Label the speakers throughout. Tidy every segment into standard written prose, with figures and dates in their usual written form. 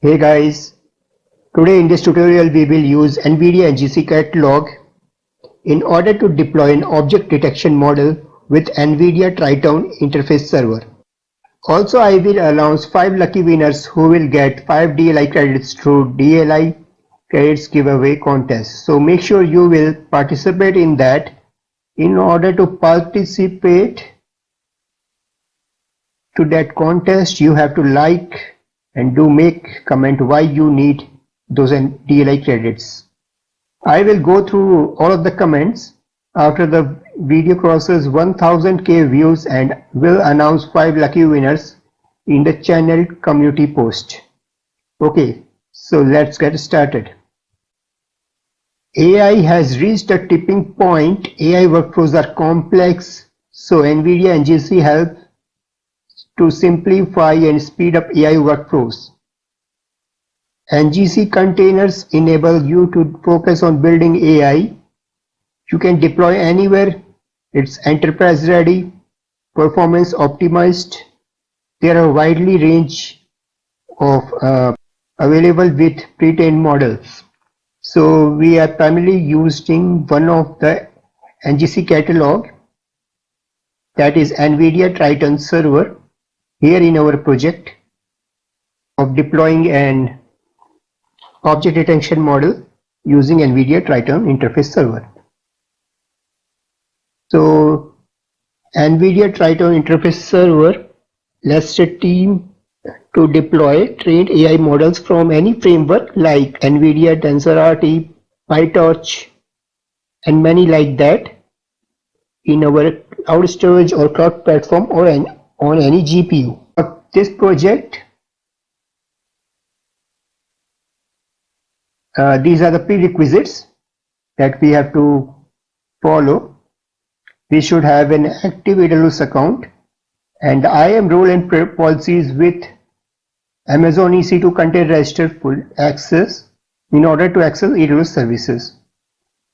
Speaker 1: Hey guys, today in this tutorial we will use NVIDIA NGC catalog in order to deploy an object detection model with NVIDIA Triton interface server. Also I will announce 5 lucky winners who will get 5 DLI credits through DLI credits giveaway contest. So make sure you will participate in that. In order to participate to that contest you have to like and do make comment why you need those DLI credits. I will go through all of the comments after the video crosses 1000k views and will announce 5 lucky winners in the channel community post. Okay, so let's get started. AI has reached a tipping point. AI workflows are complex, so NVIDIA NGC helps to simplify and speed up AI workflows. NGC containers enable you to focus on building AI. You can deploy anywhere. It's enterprise ready, performance optimized. There are a widely range of available with pre-trained models. So we are primarily using one of the NGC catalog, that is NVIDIA Triton server, here in our project of deploying an object detection model using NVIDIA Triton interface server. So NVIDIA Triton interface server lets a team to deploy trained AI models from any framework like NVIDIA TensorRT, PyTorch, and many like that in our cloud storage or cloud platform or on any GPU. For this project, these are the prerequisites that we have to follow. We should have an active AWS account and IAM role and policies with Amazon EC2 container register full access in order to access AWS services.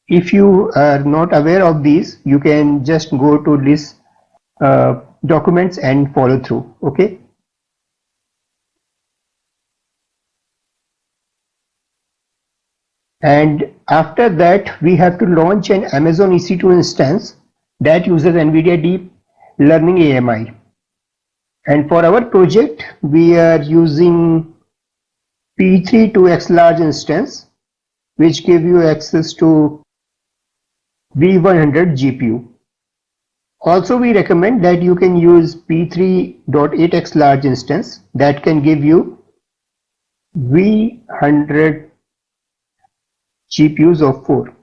Speaker 1: If you are not aware of these, you can just go to this documents and follow through. Okay. And after that, we have to launch an Amazon EC2 instance that uses NVIDIA Deep Learning AMI. And for our project, we are using P3 2x large instance, which give you access to V100 GPU. Also, we recommend that you can use P3.8x large instance that can give you V100 GPUs of 4.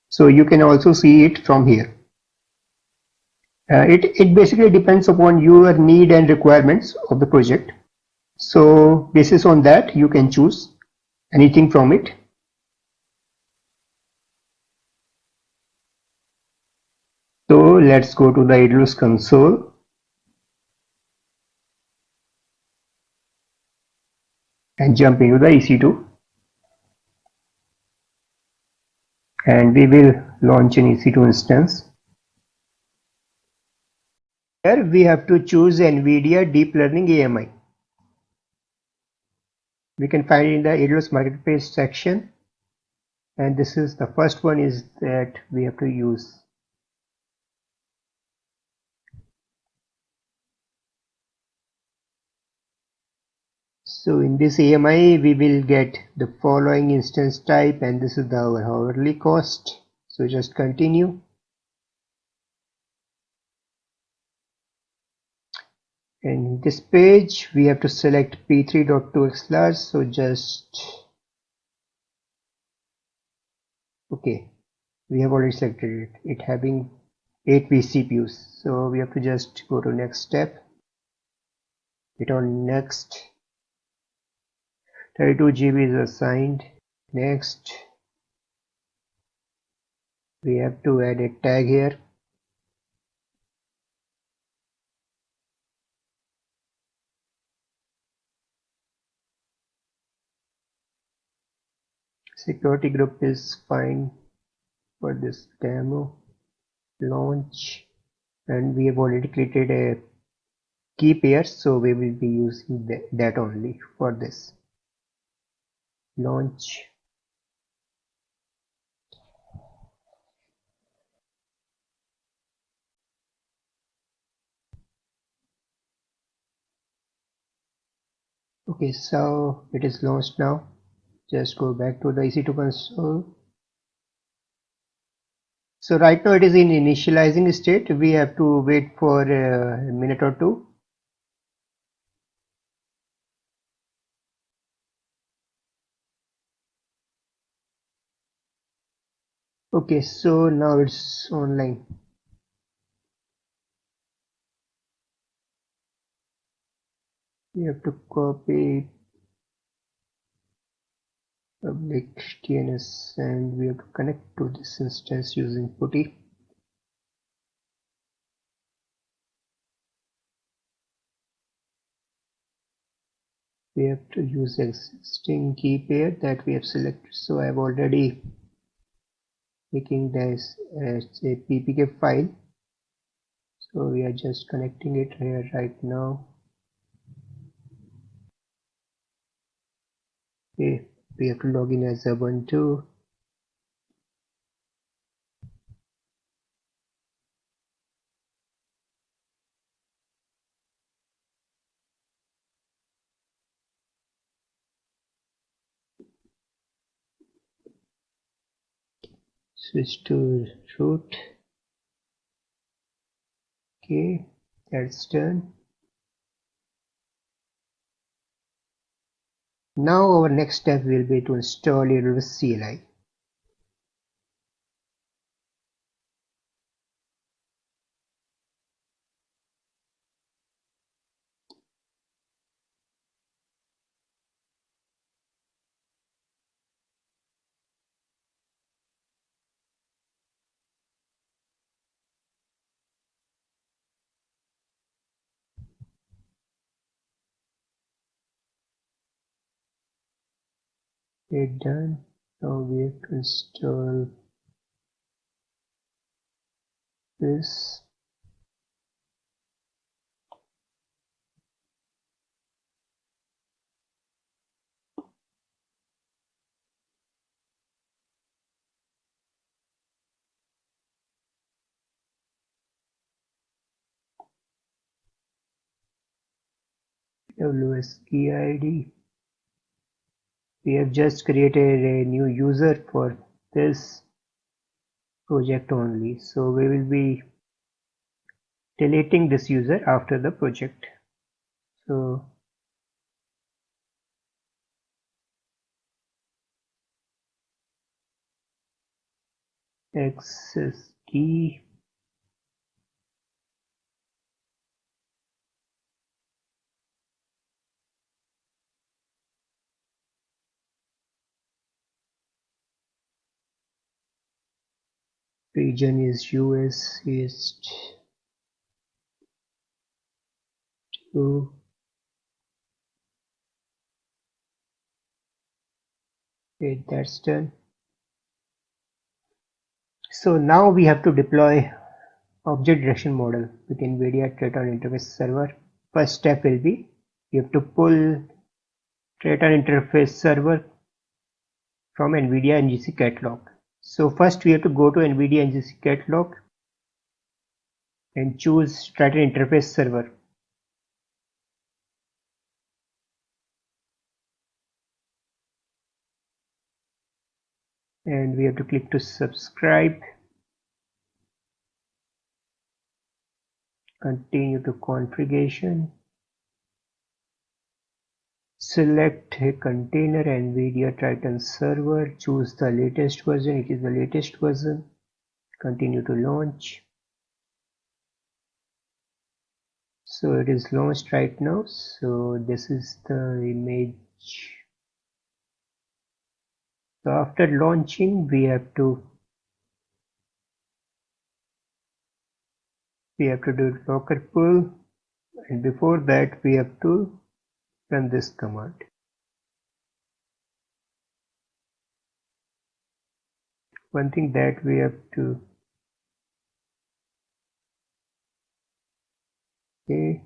Speaker 1: So you can also see it from here. It basically depends upon your need and requirements of the project. So basis on that, you can choose anything from it. So let's go to the AWS console. And jump into the EC2. And we will launch an EC2 instance. Here we have to choose NVIDIA Deep Learning AMI. We can find it in the AWS Marketplace section. And this is the first one is that we have to use. So in this AMI we will get the following instance type, and this is our hourly cost. So just continue. In this page we have to select P3.2x large, so just okay, we have already selected it having 8 vCPUs, so we have to just go to next step, hit on next. 32 GB is assigned. Next, we have to add a tag here. Security group is fine for this demo. Launch, and we have already created a key pair, so we will be using that only for this. launch. Okay, so it is launched now. Just go back to the EC2 console. So right now it is in initializing state. We have to wait for a minute or two. Okay, so now it's online. We have to copy public DNS and we have to connect to this instance using PuTTY. We have to use existing key pair that we have selected. So I have already making this as a PPK file. So we are just connecting it here right now. Okay, we have to log in as Ubuntu. Switch to root. Okay, that's done. Now our next step will be to install AWS CLI. Okay, done. Now we have to install this. AWS key ID. We have just created a new user for this project only. So we will be deleting this user after the project. So access key. Region is US East 2. Okay, that's done. So now we have to deploy object direction model with NVIDIA Triton Interface Server. First step will be you have to pull Triton Interface Server from NVIDIA NGC catalog. So first we have to go to NVIDIA NGC catalog and choose Triton Interface Server. And we have to click to subscribe. Continue to configuration. Select a container NVIDIA Triton server. Choose the latest version. It is the latest version. Continue to launch. So it is launched right now. So this is the image. So after launching, we have to do docker pull, and before that we have to run this command. One thing that we have to okay,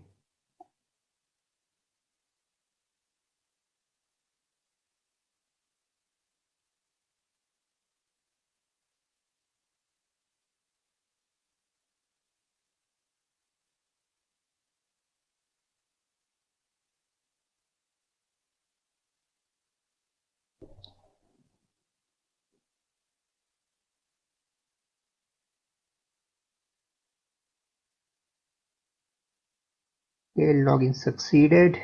Speaker 1: Okay, login succeeded.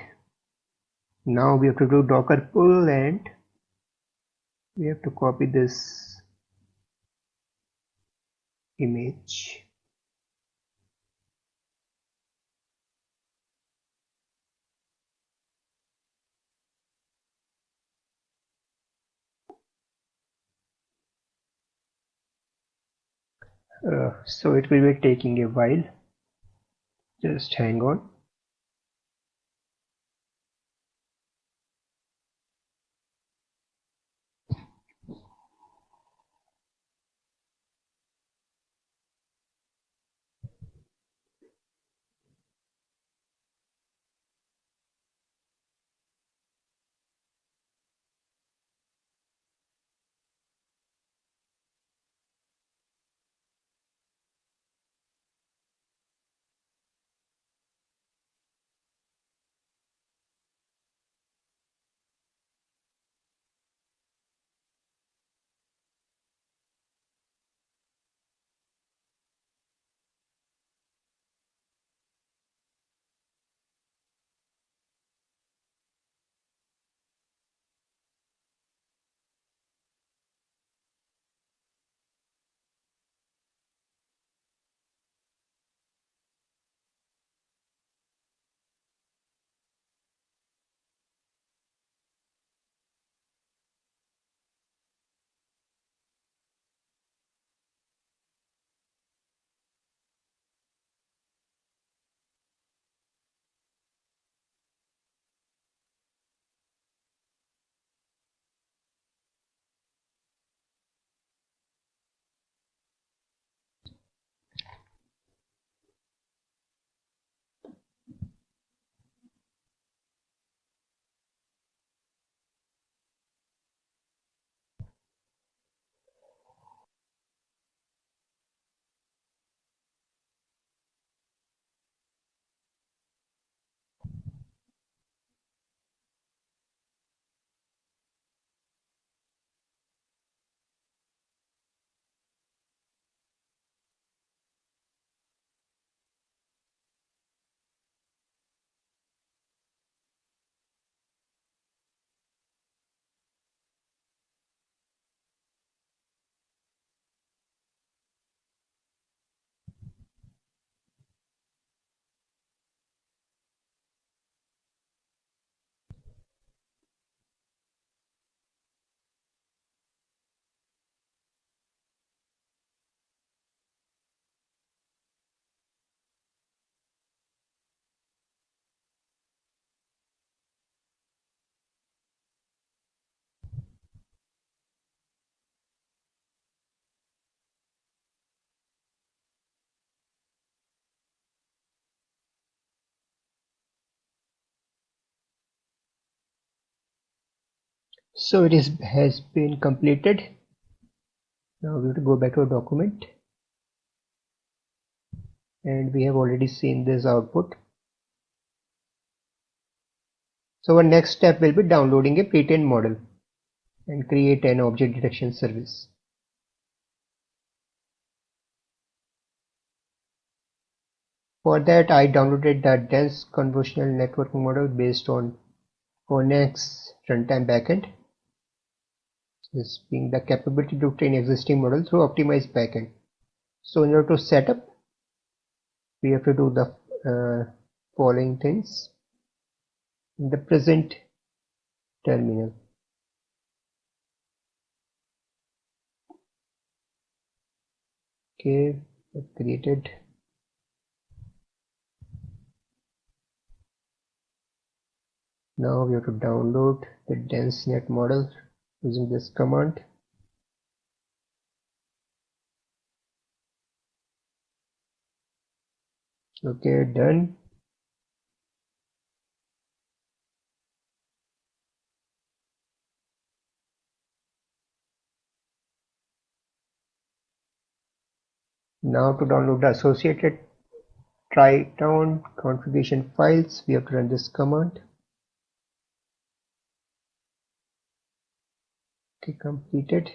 Speaker 1: Now we have to do docker pull and we have to copy this image. So it will be taking a while. Just hang on. So it has been completed. Now we have to go back to our document and we have already seen this output. So our next step will be downloading a pre-trained model and create an object detection service. For that, I downloaded the dense convolutional networking model based on ONNX runtime backend. This being the capability to train existing model through optimized backend. So in order to set up, we have to do the following things in the present terminal. Okay, I've created. Now we have to download the DenseNet model using this command. Okay, done. Now to download the associated Triton configuration files, we have to run this command. Okay, completed.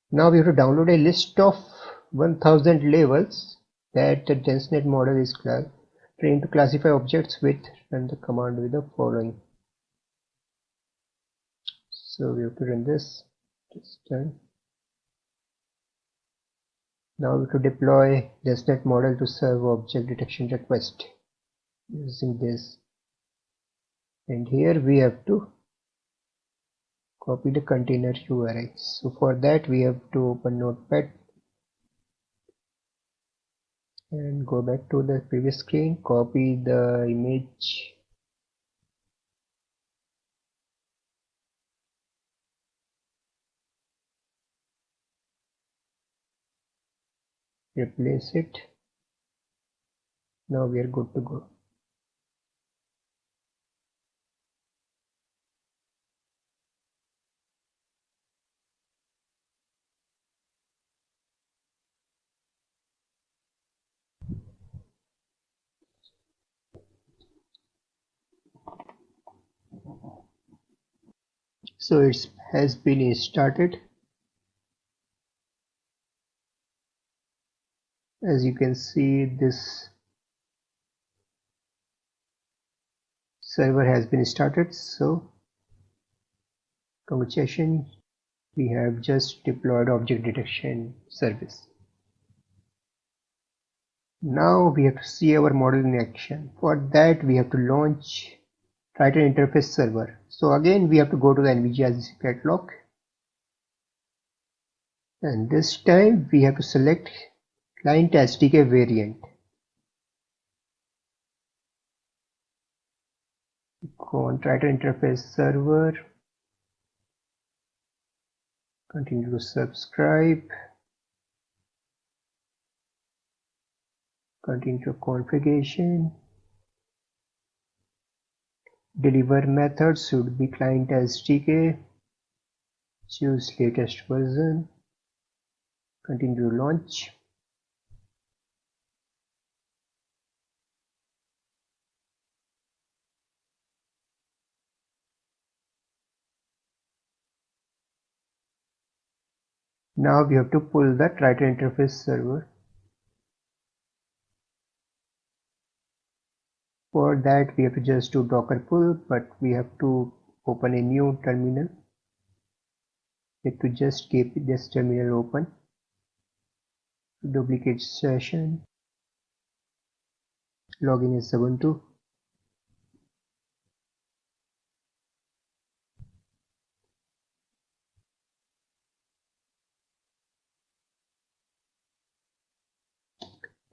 Speaker 1: Now we have to download a list of 1000 labels that the DenseNet model is trained to classify objects with, run the command with the following. So we have to run this. It's done. Now we have to deploy DenseNet model to serve object detection request using this. And here we have to copy the container URI. So for that we have to open Notepad and go back to the previous screen, copy the image, replace it. Now we are good to go. So it has been started. As you can see, this server has been started. So congratulations, we have just deployed object detection service. Now we have to see our model in action. For that we have to launch Triton Interface Server. So again we have to go to the NVIDIA catalog, and this time we have to select Client SDK variant. Go on Triton Interface Server, continue to subscribe, continue to configuration. Deliver method should be Client SDK. Choose latest version. Continue to launch. Now we have to pull the Triton Interface Server. For that we have to just do docker pull, but we have to open a new terminal. We have to just keep this terminal open. Duplicate session. Login is Ubuntu.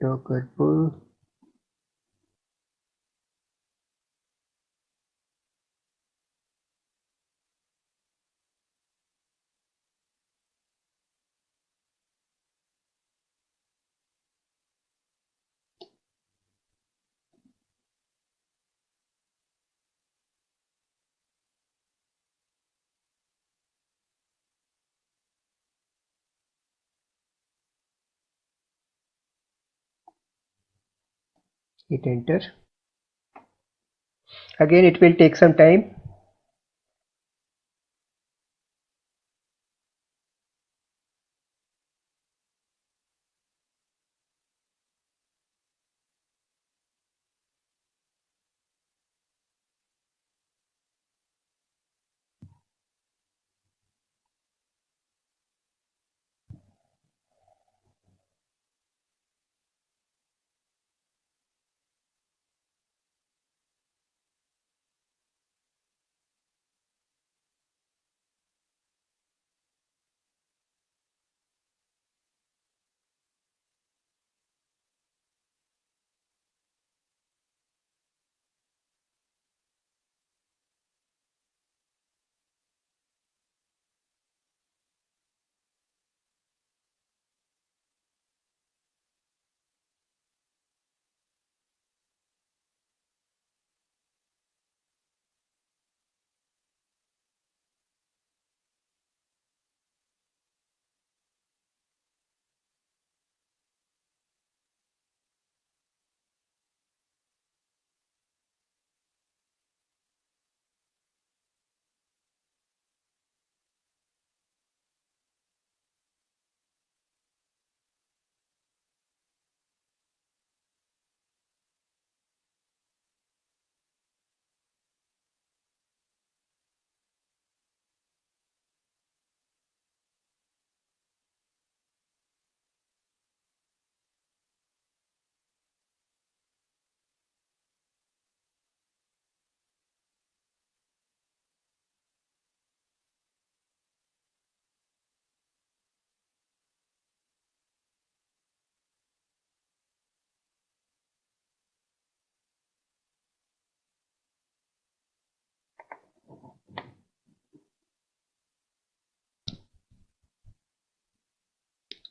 Speaker 1: Docker pull. Hit enter. Again it will take some time.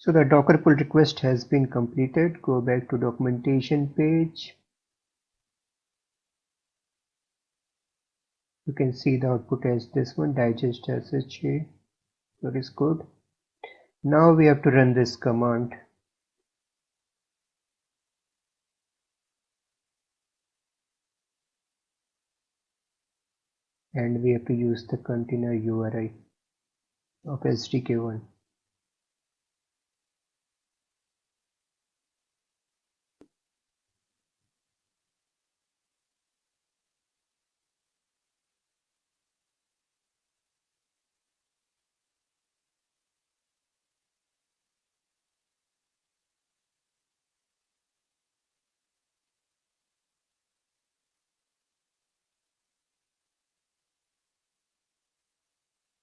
Speaker 1: So the Docker pull request has been completed. Go back to documentation page. You can see the output as this one, digest SHA. That is good. Now we have to run this command. And we have to use the container URI of SDK1.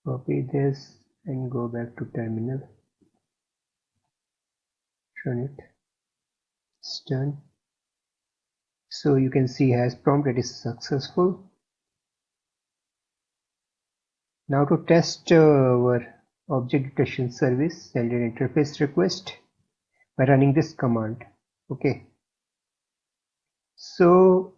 Speaker 1: Copy this and go back to terminal. Run it. It's done. So you can see as prompt it is successful. Now to test our object detection service, send an interface request by running this command. Okay. So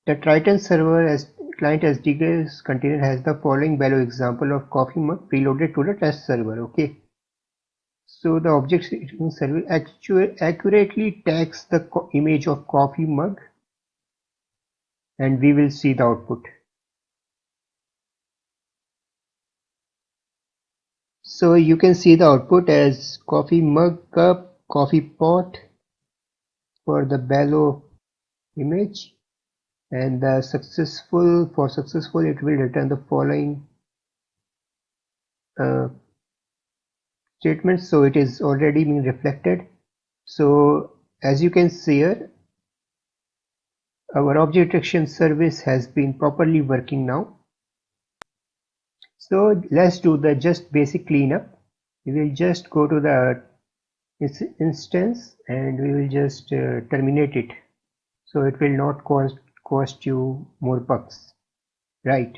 Speaker 1: the Triton server as client SDK container has the following below example of coffee mug preloaded to the test server. Okay. So the object detection service accurately tags the image of coffee mug, and we will see the output. So you can see the output as coffee mug, cup, coffee pot for the bellow image, and the successful it will return the following statements. So it is already being reflected. So as you can see here, our object detection service has been properly working now. So let's do the just basic cleanup. We will just go to the instance and we will just terminate it, so it will not cost you more bucks, right?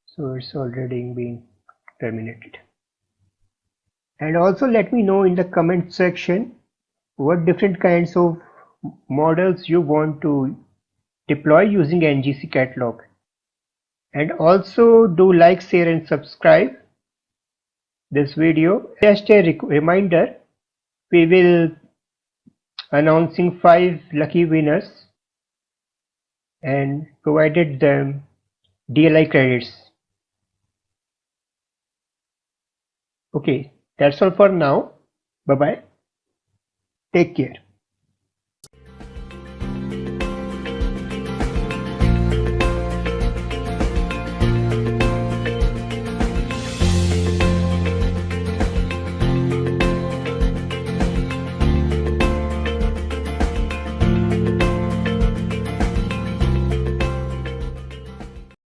Speaker 1: So it's already been terminated. And also let me know in the comment section what different kinds of models you want to deploy using NGC catalog. And also do like, share and subscribe this video. Just a reminder, we will announcing 5 lucky winners and provided them DLI credits. Okay, that's all for now. Bye bye. Take care.